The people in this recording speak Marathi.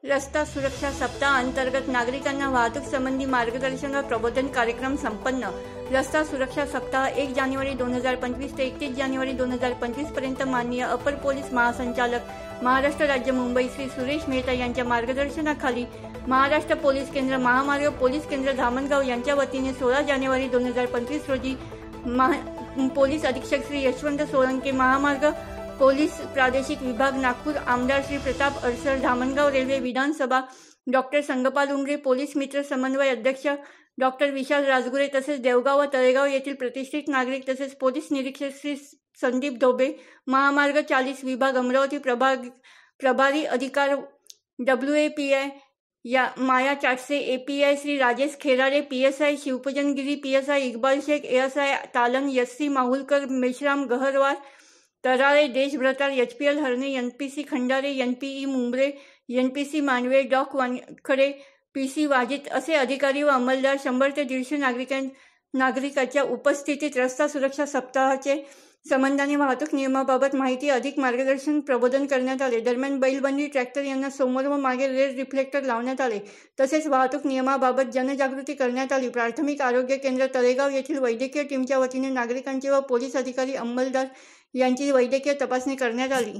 रस्ता सुरक्षा सप्ताह अंतर्गत नागरिकांना वाहतूक संबंधी मार्गदर्शन व प्रबोधन कार्यक्रम संपन्न। रस्ता सुरक्षा सप्ताह 1 जानेवारी 2025 ते 31 जानेवारी 2025 पर्यंत माननीय अपर पोलीस महासंचालक महाराष्ट्र राज्य मुंबई श्री सुरेश मेहता यांच्या मार्गदर्शनाखाली महाराष्ट्र पोलीस केंद्र महामार्ग पोलीस केंद्र धामणगाव यांच्या वतीने 16 जानेवारी 2025 रोजी पोलीस अधीक्षक श्री यशवंत सोळंके महामार्ग पोलीस प्रादेशिक विभाग नागपूर आमदार श्री प्रताप अडसर धामणगाव रेल्वे विधानसभा डॉक्टर संगपाल उमरे पोलीस मित्र समन्वय अध्यक्ष डॉक्टर विशाल राजगुरे तसेच देवगाव व तळेगाव येथील प्रतिष्ठित नागरिक तसेच पोलीस निरीक्षक श्री संदीप धोबे महामार्ग 40 विभाग अमरावती प्रभारी अधिकार WAPI या Maya Chatse API Shri Rajesh Kherare PSI Shivpujan Giri PSI Iqbal Shaikh ASI Talan SC Mahulkar Meshram Gaharwar Tarale Deshbhratar HPL Harne NPC Khandare NPE Mumbre NPC Manve डॉक वानखडे PC वाजित असे अधिकारी व अंमलदार 100 ते 150 नागरिकांच्या उपस्थितीत रस्ता सुरक्षा सप्ताहाचे संबंधाने वाहतूक नियमाबाबत माहिती अधिक मार्गदर्शन प्रबोधन करण्यात आले। दरम्यान बैलबंडी ट्रॅक्टर यांना समोर व मागे रेड रिफ्लेक्टर लावण्यात आले। तसेच वाहतूक नियमाबाबत जनजागृती करण्यात आली। प्राथमिक आरोग्य केंद्र तळेगाव येथील वैद्यकीय टीमच्या वतीने नागरिकांची व पोलीस अधिकारी अंमलदार यांची वैद्यकीय तपासणी करण्यात आली।